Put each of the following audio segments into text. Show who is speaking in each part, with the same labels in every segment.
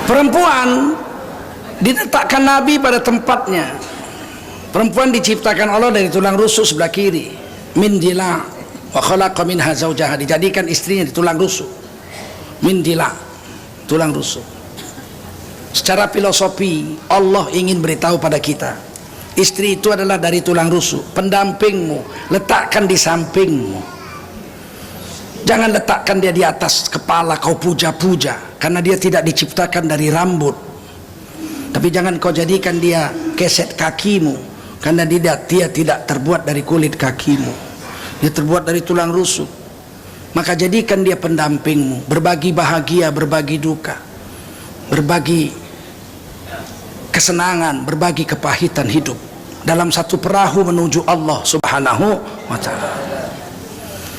Speaker 1: Perempuan diletakkan Nabi pada tempatnya. Perempuan diciptakan Allah dari tulang rusuk sebelah kiri, min dila, wa khalaqa minha zawjaha, dijadikan istrinya di tulang rusuk, min dila, tulang rusuk. Secara filosofi Allah ingin beritahu pada kita, istri itu adalah dari tulang rusuk, pendampingmu, letakkan di sampingmu. Jangan letakkan dia di atas kepala kau puja-puja, karena dia tidak diciptakan dari rambut. Tapi jangan kau jadikan dia keset kakimu, karena dia tidak terbuat dari kulit kakimu, dia terbuat dari tulang rusuk. Maka jadikan dia pendampingmu, berbagi bahagia, berbagi duka, berbagi kesenangan, berbagi kepahitan hidup dalam satu perahu menuju Allah Subhanahu wa ta'ala.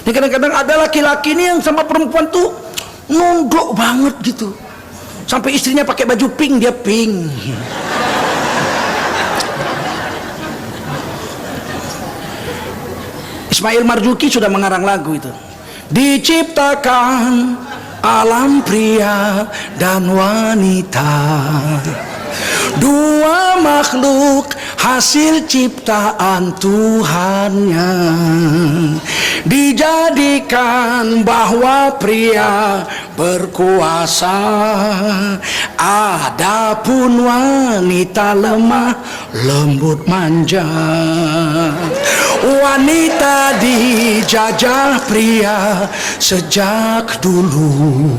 Speaker 1: Ini kadang-kadang ada laki-laki ini yang sama perempuan tuh nunduk banget gitu, sampai istrinya pakai baju pink, dia pink. Ismail Marzuki sudah mengarang lagu itu. Diciptakan alam pria dan wanita, dua makhluk hasil ciptaan Tuhannya. Dijadikan bahwa pria berkuasa, adapun wanita lemah lembut manja. Wanita dijajah pria sejak dulu,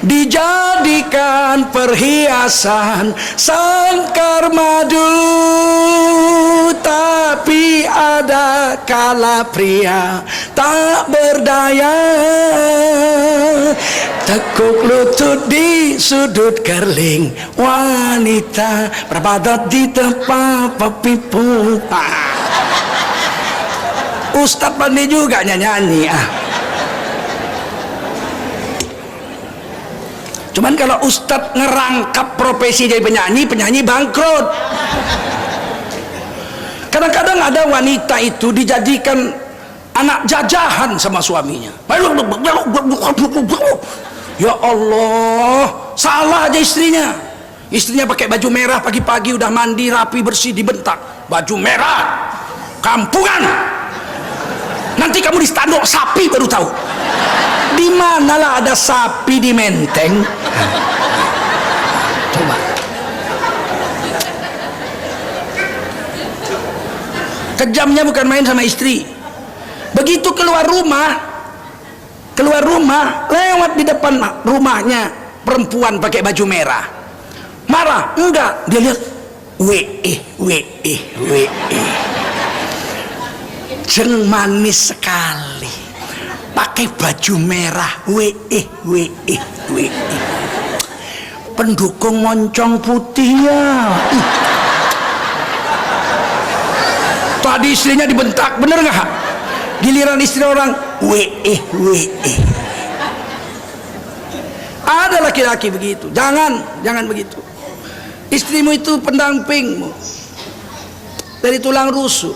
Speaker 1: dijadikan perhiasan sangkar madu. Tapi ada kala pria tak berdaya, tekuk lutut di sudut kerling, wanita berbadat di tempat pipu. Ustadz pandai juga nyanyi. Cuman kalau ustadz ngerangkap profesi jadi penyanyi, penyanyi bangkrut. Kadang-kadang ada wanita itu dijadikan anak jajahan sama suaminya. Ya Allah, salah aja istrinya. Istrinya pakai baju merah pagi-pagi, udah mandi rapi bersih, dibentak, baju merah kampungan. Nanti kamu di standok sapi baru tahu. Di manalah ada sapi di Menteng? Coba. Kejamnya bukan main sama istri. Begitu keluar rumah, lewat di depan rumahnya perempuan pakai baju merah, marah? Enggak, dia lihat, jeng manis sekali, pakai baju merah, pendukung moncong putih ya. Tadi istrinya dibentak, bener nggak? Giliran istri orang, Ada laki-laki begitu. Jangan begitu. Istrimu itu pendampingmu dari tulang rusuk.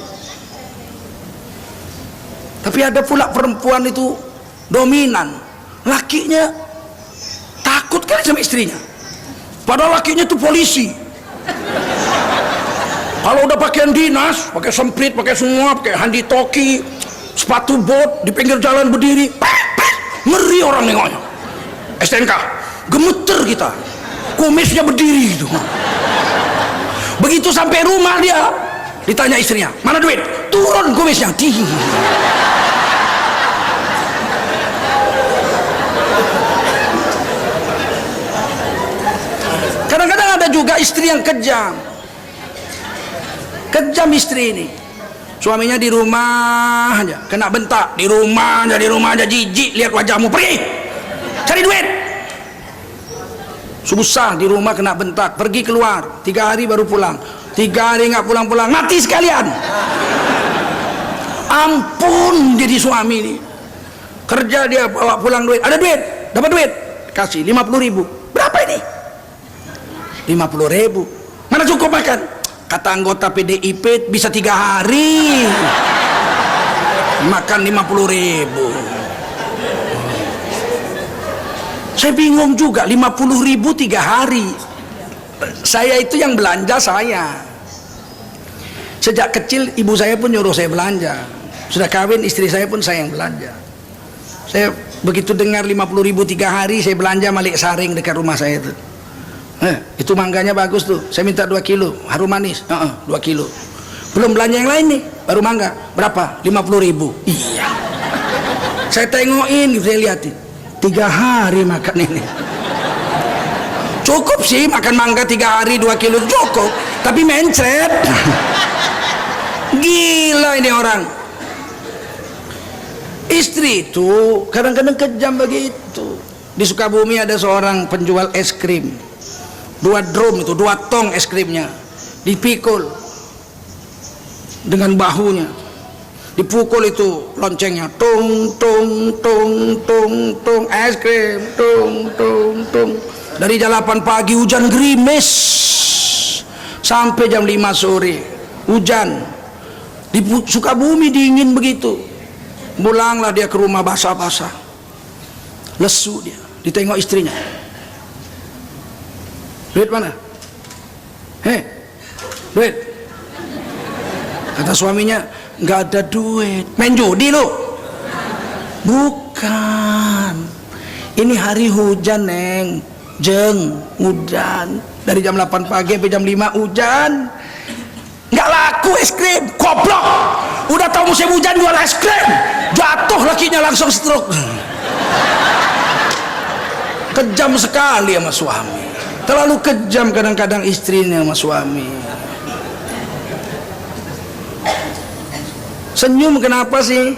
Speaker 1: Tapi ada pula perempuan itu dominan, lakinya takut kali sama istrinya, padahal lakinya itu polisi. Kalau udah pakaian dinas, pakai semprit, pakai semua, pakai handi toki, sepatu bot, di pinggir jalan berdiri, ngeri orang nengoknya. STNK, gemeter kita, kumisnya berdiri gitu. Begitu sampai rumah dia ditanya istrinya, mana duit? Turun kumisnya, tinggi. Kadang-kadang ada juga istri yang kejam istri ini. Suaminya di rumah aja kena bentak, di rumah aja jijik lihat wajahmu, pergi cari duit. Susah di rumah kena bentak, pergi keluar 3 hari baru pulang, 3 hari nggak pulang-pulang, mati sekalian. Ampun, jadi suami ini kerja, dia bawa pulang duit, ada duit, dapat duit, kasih 50.000. Berapa ini? 50.000. Mana cukup makan? Kata anggota PDIP bisa 3 hari makan 50.000. Saya bingung juga, 50.000 3 hari. Saya itu yang belanja saya. Sejak kecil ibu saya pun nyuruh saya belanja. Sudah kawin istri saya pun saya yang belanja. Saya begitu dengar 50.000 3 hari, saya belanja Malik Saring dekat rumah saya itu. Itu mangganya bagus tuh, saya minta 2 kilo, harum manis, 2 kilo. Belum belanja yang lain nih, baru mangga. Berapa? 50.000. Iya. Saya tengokin, saya lihatin. 3 hari makan ini. Cukup sih makan mangga 3 hari 2 kilo cukup, tapi mencret. Gila ini orang. Istri itu kadang-kadang kejam begitu. Di Sukabumi ada seorang penjual es krim. 2 drum itu, 2 tong es krimnya dipikul dengan bahunya, dipukul itu loncengnya, tung tung tung tung tung, es krim tung tung tung. Dari jam 8 pagi hujan gerimis sampai jam 5 sore hujan. Di Sukabumi dingin begitu. Pulanglah dia ke rumah basah-basah, lesu dia. Ditengok istrinya, duit mana? Duit. Kata suaminya, nggak ada duit. Main judi lo? Bukan. Ini hari hujan, Neng. Jeng, hujan. Dari jam 8 pagi sampai jam 5 hujan. Nggak laku es krim, goblok. Udah tahu musim hujan jual es krim, jatuh lakinya langsung stroke. Kejam sekali sama suami. Terlalu kejam kadang-kadang istrinya sama suami. Senyum kenapa sih?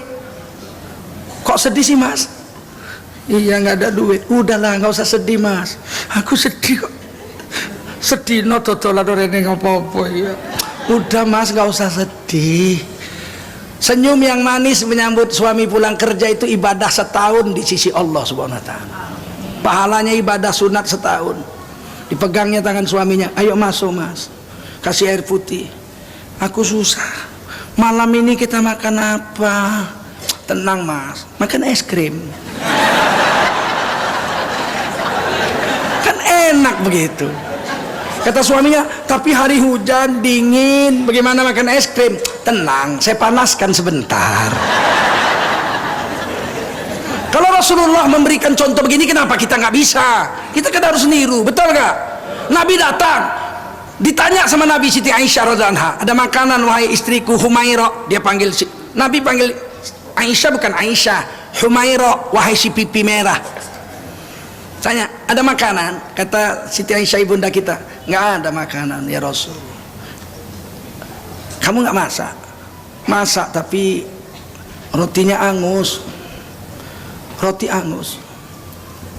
Speaker 1: Kok sedih sih, Mas? Iya, nggak ada duit. Udahlah, nggak usah sedih, Mas. Aku sedih kok. Sedih no totolan rene ngopo-opo ya. Udah, Mas, nggak usah sedih. Senyum yang manis menyambut suami pulang kerja itu ibadah setahun di sisi Allah Subhanahu wa taala. Pahalanya ibadah sunat setahun. Dipegangnya tangan suaminya, ayo masuk, Mas, kasih air putih. Aku susah. Malam ini kita makan apa? Tenang, Mas, makan es krim. Kan enak begitu. Kata suaminya, tapi hari hujan dingin, bagaimana makan es krim? Tenang, saya panaskan sebentar. Kalau Rasulullah memberikan contoh begini, kenapa kita nggak bisa? Kita kan harus niru, betul nggak? Nabi datang, ditanya sama Nabi Siti Aisyah radhiyallahu anha, ada makanan wahai istriku Humairah. Dia panggil Nabi, panggil Aisyah bukan Aisyah, Humairah, wahai si pipi merah. Tanya, ada makanan? Kata Siti Aisyah ibunda kita, nggak ada makanan ya Rasul. Kamu nggak masak? Masak, tapi rotinya angus. Roti angus.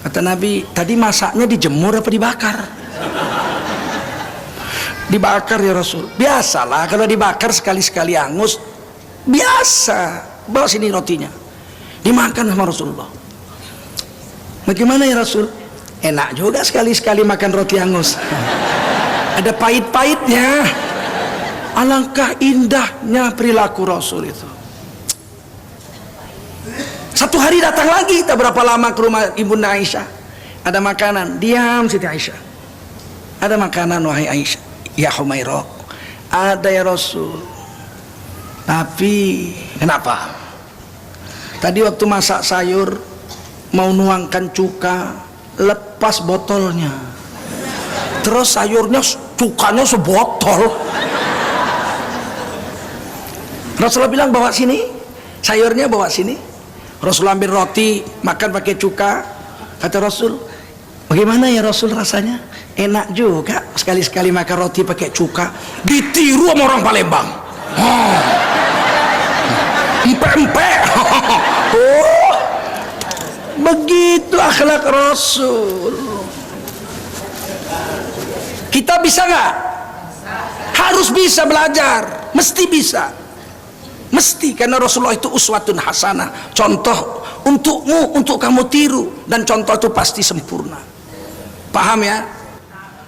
Speaker 1: Kata Nabi, tadi masaknya dijemur apa dibakar? Dibakar ya Rasul. Biasalah kalau dibakar sekali-sekali angus, biasa. Bawa sini rotinya, dimakan sama Rasulullah. Bagaimana ya Rasul? Enak juga sekali-sekali makan roti angus. Ada pahit-pahitnya. Alangkah indahnya perilaku Rasul itu. Satu hari datang lagi, tak berapa lama ke rumah ibunda Aisyah. Ada makanan, diam Siti Aisyah. Ada makanan wahai Aisyah, ya Humairah. Ada ya Rasul. Tapi kenapa? Tadi waktu masak sayur, mau nuangkan cuka, lepas botolnya. Terus sayurnya, cukanya sebotol. Rasulullah bilang, bawa sini, sayurnya bawa sini. Rasul ambil roti, makan pakai cuka. Kata Rasul, bagaimana ya Rasul rasanya? Enak juga, sekali-sekali makan roti pakai cuka. Ditiru sama orang Palembang. Empek-empek. Oh, begitu akhlak Rasul. Kita bisa nggak? Harus bisa belajar, mesti bisa. Mesti, karena Rasulullah itu uswatun hasanah, contoh untukmu, untuk kamu tiru, dan contoh itu pasti sempurna. Paham ya?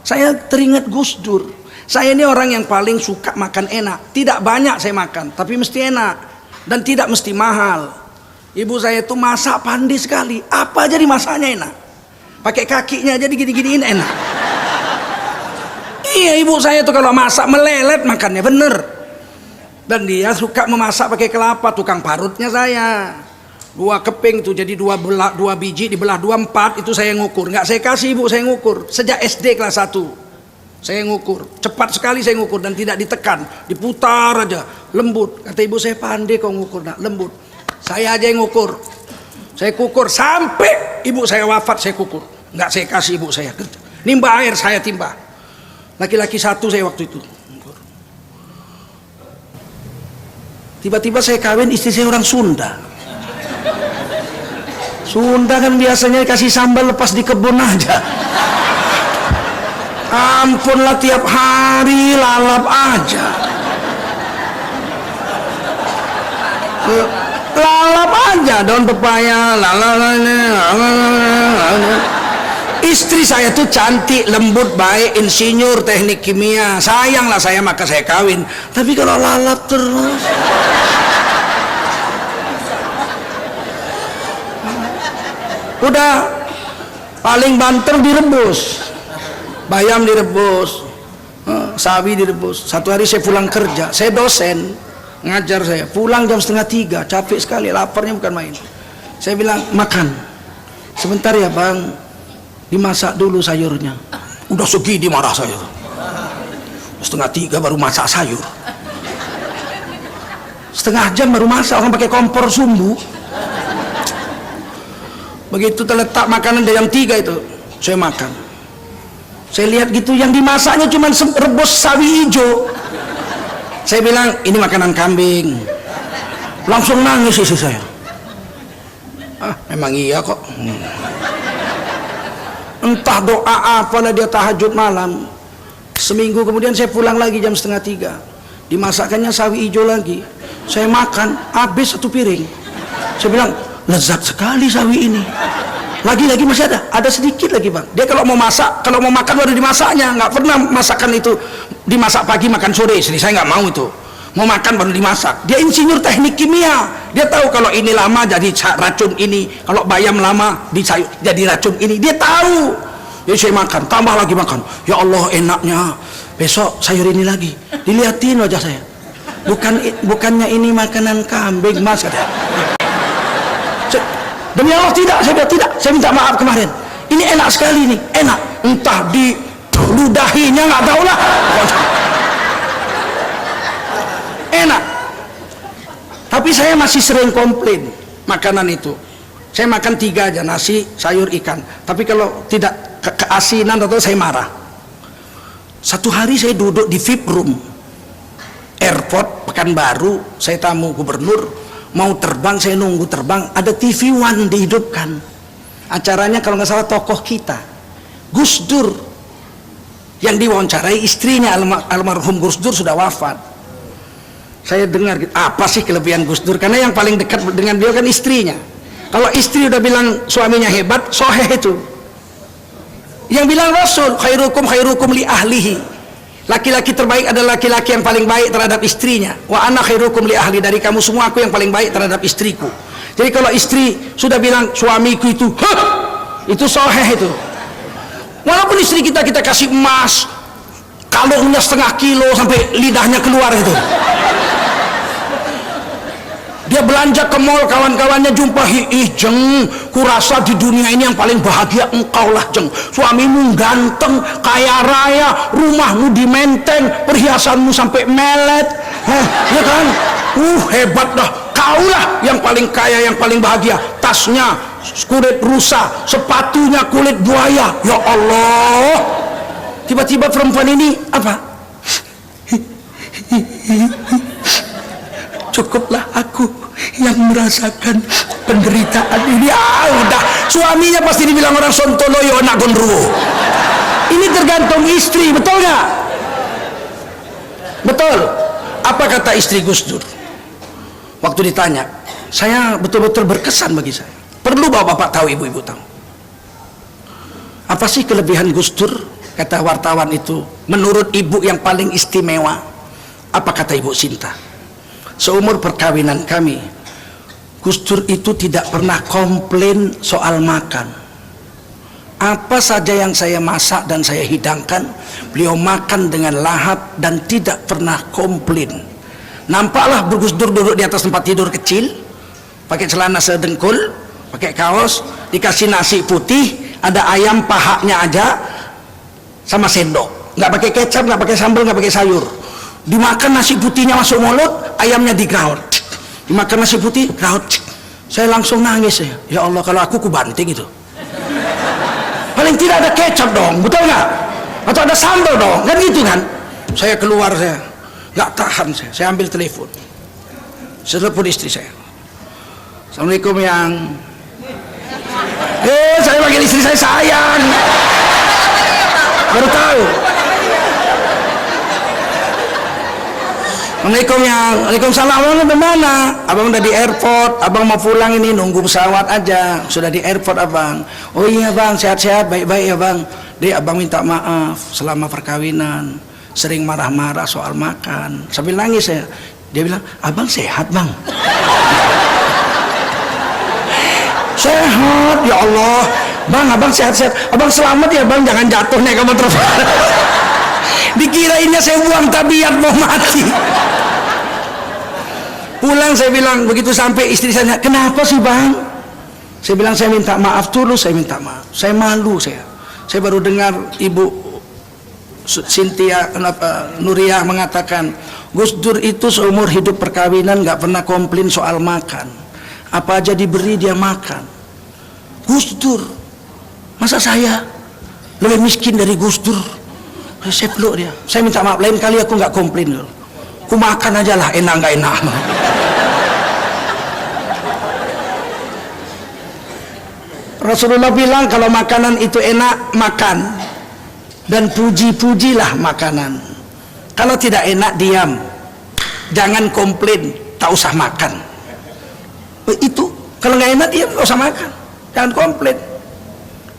Speaker 1: Saya teringat Gus Dur. Saya ini orang yang paling suka makan enak. Tidak banyak saya makan, tapi mesti enak, dan tidak mesti mahal. Ibu saya itu masak pandai sekali, apa aja dimasaknya enak. pakai kakinya jadi gini-giniin enak. Iya, ibu saya tuh kalau masak melelet makannya, bener. Dan dia suka memasak pakai kelapa, tukang parutnya saya. 2 keping tuh jadi 2 biji dibelah 2, 4, itu saya ngukur. Nggak saya kasih ibu, saya ngukur. Sejak SD kelas 1 saya ngukur. Cepat sekali saya ngukur dan tidak ditekan, diputar aja, lembut. Kata ibu saya, pandai kau ngukur nak, lembut. Saya aja yang ngukur. Saya kukur sampai ibu saya wafat, saya kukur. Nggak saya kasih ibu saya. Nimba air saya timba. Laki-laki 1 saya waktu itu. Tiba-tiba saya kawin, istri saya orang Sunda. Sunda kan biasanya kasih sambal lepas di kebun aja. Ampunlah, tiap hari lalap aja. Lalap aja, daun pepaya, Istri saya tuh cantik, lembut, baik, insinyur teknik kimia. Sayanglah saya, maka saya kawin. Tapi kalau lalap terus, udah paling banter direbus, bayam direbus, sawi direbus. Satu hari saya pulang kerja, saya dosen ngajar, saya pulang jam 2:30, capek sekali, laparnya bukan main. Saya bilang, makan sebentar ya bang, dimasak dulu sayurnya. Udah segini marah saya, 2:30 baru masak sayur, 1/2 jam baru masak, orang pakai kompor sumbu. Begitu terletak makanan dari jam 3 itu, saya makan. Saya lihat gitu, yang dimasaknya cuma rebus sawi hijau. Saya bilang, ini makanan kambing. Langsung nangis istri saya. Memang iya kok. Entah doa apalah dia tahajud malam. Seminggu kemudian saya pulang lagi jam 2:30. Dimasakkannya sawi hijau lagi. Saya makan, habis 1 piring. Saya bilang, lezat sekali sawi ini. Lagi-lagi masih ada sedikit lagi bang. Dia kalau mau masak, kalau mau makan baru dimasaknya. Nggak pernah masakan itu dimasak pagi makan sore. Istri saya nggak mau itu. Mau makan baru dimasak. Dia insinyur teknik kimia. Dia tahu kalau ini lama jadi racun ini, kalau bayam lama jadi racun ini. Dia tahu. Jadi saya makan, tambah lagi makan. Ya Allah enaknya. Besok sayur ini lagi. Dilihatin wajah saya. Bukannya ini makanan kambing mas, katanya. Demi Allah tidak, saya bilang tidak, saya minta maaf kemarin. Ini enak sekali nih, enak. Entah di ludahinya nggak tahu lah. Enak. Tapi saya masih sering komplain makanan itu. Saya makan 3 aja, nasi, sayur, ikan. Tapi kalau tidak keasinan atau saya marah. Satu hari saya duduk di VIP room airport Pekanbaru, saya tamu gubernur. Mau terbang, saya nunggu terbang, ada TV One dihidupkan. Acaranya kalau nggak salah tokoh kita, Gus Dur, yang diwawancarai istrinya, almarhum Gus Dur sudah wafat. Saya dengar, apa sih kelebihan Gus Dur? Karena yang paling dekat dengan beliau kan istrinya. Kalau istri udah bilang suaminya hebat, soheh itu. Yang bilang Rasul, khairukum li ahlihi. Laki-laki terbaik adalah laki-laki yang paling baik terhadap istrinya. Wa ana khairukum li ahli, dari kamu semua aku yang paling baik terhadap istriku. Jadi kalau istri sudah bilang suamiku itu, itu soheh itu. Walaupun istri kita kasih emas, kalungnya 1/2 kilo sampai lidahnya keluar itu. Dia belanja ke mall, kawan-kawannya jumpa, jeng, kurasa di dunia ini yang paling bahagia engkau lah jeng. Suamimu ganteng, kaya raya, rumahmu di Menteng, perhiasanmu sampai melet, ya kan? Hebat dah, kaulah yang paling kaya, yang paling bahagia. Tasnya kulit rusa, sepatunya kulit buaya. Ya Allah, tiba-tiba perempuan ini apa? Cukuplah aku yang merasakan penderitaan ini. Udah, suaminya pasti dibilang orang sontoloyo, anak gondruwo. Ini tergantung istri, betul nggak? Betul. Apa kata istri Gus Dur waktu ditanya? Saya betul-betul berkesan bagi saya. Perlu bapak tahu, ibu-ibu tahu. Apa sih kelebihan Gus Dur? Kata wartawan itu, menurut ibu yang paling istimewa. Apa kata Ibu Sinta? Seumur perkawinan kami, Gus Dur itu tidak pernah komplain soal makan. Apa saja yang saya masak dan saya hidangkan, beliau makan dengan lahap dan tidak pernah komplain. Nampaklah Gus Dur duduk di atas tempat tidur kecil, pakai celana sedengkul, pakai kaos, dikasih nasi putih, ada ayam pahanya aja sama sendok, nggak pakai kecap, nggak pakai sambal, nggak pakai sayur. Dimakan nasi putihnya masuk mulut, ayamnya digraut. Dimakan nasi putih, graut. Saya langsung nangis ya Allah, kalau aku banting itu. Paling tidak ada kecap dong, betul nggak? Atau ada sambal dong, kan gitu kan? Saya keluar, saya nggak tahan, saya ambil telepon, saya telepon istri saya. Assalamualaikum yang, saya panggil istri saya sayang, baru tahu. Assalamualaikum yang, waalaikumsalam. Abang di mana? Abang udah di airport, abang mau pulang ini, nunggu pesawat aja. Sudah di airport abang. Oh iya bang, sehat-sehat, baik-baik ya bang. Dia abang minta maaf selama perkawinan, sering marah-marah soal makan, sambil nangis saya. Dia bilang, abang sehat bang? Sehat, ya Allah. Bang, abang sehat-sehat. Abang selamat ya bang, jangan jatuh nih kamu terus. Dikirainnya saya buang tabiat mau mati. Pulang saya bilang, begitu sampai istri saya, kenapa sih bang? Saya bilang, saya minta maaf dulu, saya minta maaf. Saya malu saya baru dengar Ibu Cynthia Nuriyah mengatakan, Gus Dur itu seumur hidup perkawinan nggak pernah komplain soal makan. Apa aja diberi dia makan. Gus Dur, masa saya lebih miskin dari Gus Dur? Saya peluk dia. Saya minta maaf, lain kali aku nggak komplain dulu. Aku makan aja lah, enak nggak enak. Rasulullah bilang kalau makanan itu enak, makan. Dan puji-pujilah makanan. Kalau tidak enak, diam. Jangan komplain, tak usah makan. Itu, kalau nggak enak, diam, tak usah makan. Jangan komplain.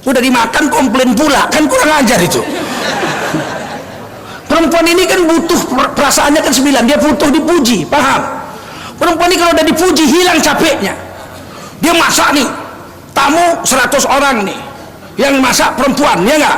Speaker 1: Udah dimakan, komplain pula. Kan kurang ajar itu. Perempuan ini kan butuh, perasaannya kan 9, dia butuh dipuji, paham? Perempuan ini kalau udah dipuji, hilang capeknya. Dia masak nih, tamu 100 orang nih, yang masak perempuan, ya nggak?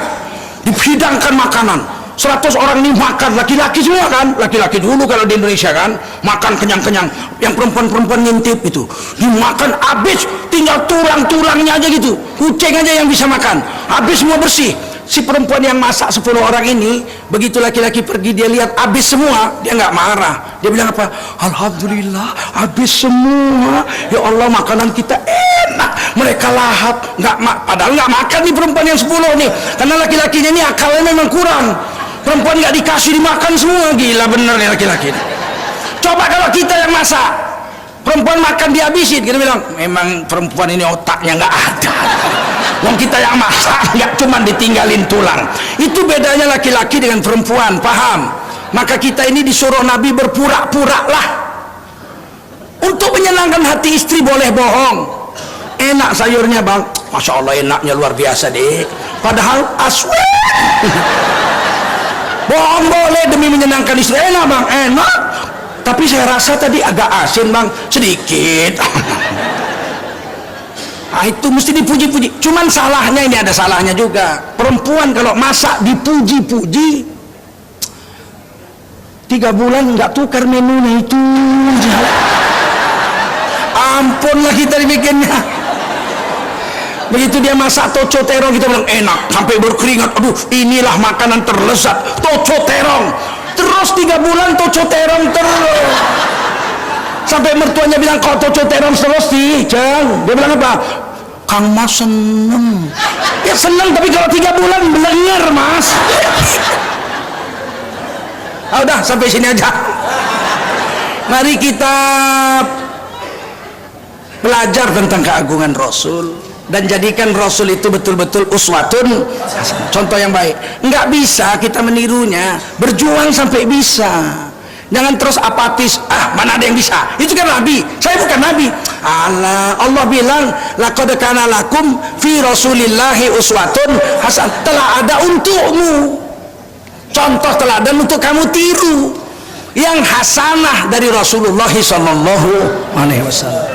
Speaker 1: Dihidangkan makanan, 100 orang ini makan, laki-laki semua kan? Laki-laki dulu kalau di Indonesia kan, makan kenyang-kenyang. Yang perempuan-perempuan ngintip itu, dimakan habis, tinggal tulang-tulangnya aja gitu. Kucing aja yang bisa makan, habis semua bersih. Si perempuan yang masak 10 orang ini, begitu laki-laki pergi, dia lihat habis semua, dia nggak marah. Dia bilang apa? Alhamdulillah, habis semua. Ya Allah, makanan kita enak. Mereka lahap, padahal nggak makan nih perempuan yang 10 nih, karena laki-lakinya ini akalnya memang kurang. Perempuan nggak dikasih dimakan semua, gila bener nih laki-laki. Coba kalau kita yang masak, perempuan makan dihabisin, kita bilang memang perempuan ini otaknya nggak ada. Wong kita yang masak, nggak cuma ditinggalin tulang. Itu bedanya laki-laki dengan perempuan, paham? Maka kita ini disuruh Nabi berpura-pura lah. Untuk menyenangkan hati istri boleh bohong. Enak sayurnya bang, Masya Allah enaknya luar biasa deh. Padahal aswad. Bohong boleh demi menyenangkan istri. Enak bang, enak. Tapi saya rasa tadi agak asin bang, sedikit. Nah, itu mesti dipuji-puji. Cuman salahnya ini, ada salahnya juga. Perempuan kalau masak dipuji-puji, 3 bulan nggak tukar menunya itu. Ampunlah kita dibikinnya. Begitu dia masak toco terong, kita bilang enak sampai berkeringat. Aduh, inilah makanan terlezat, toco terong. Terus 3 bulan toco terong terus. Sampai mertuanya bilang, kau toco terong terus sih, Ceng. Dia bilang apa? Kang Mas seneng. Ya seneng, tapi kalau 3 bulan belenger mas. Udah sampai sini aja. Mari kita belajar tentang keagungan Rasul dan jadikan Rasul itu betul-betul uswatun, contoh yang baik. Nggak bisa kita menirunya, berjuang sampai bisa. Jangan terus apatis, mana ada yang bisa, itu kan Nabi, saya bukan Nabi. Allah bilang laqad kana lakum fi rasulillahi uswatun hasan, telah ada untukmu contoh teladan untuk kamu tiru yang hasanah dari Rasulullah sallallahu alaihi wasallam.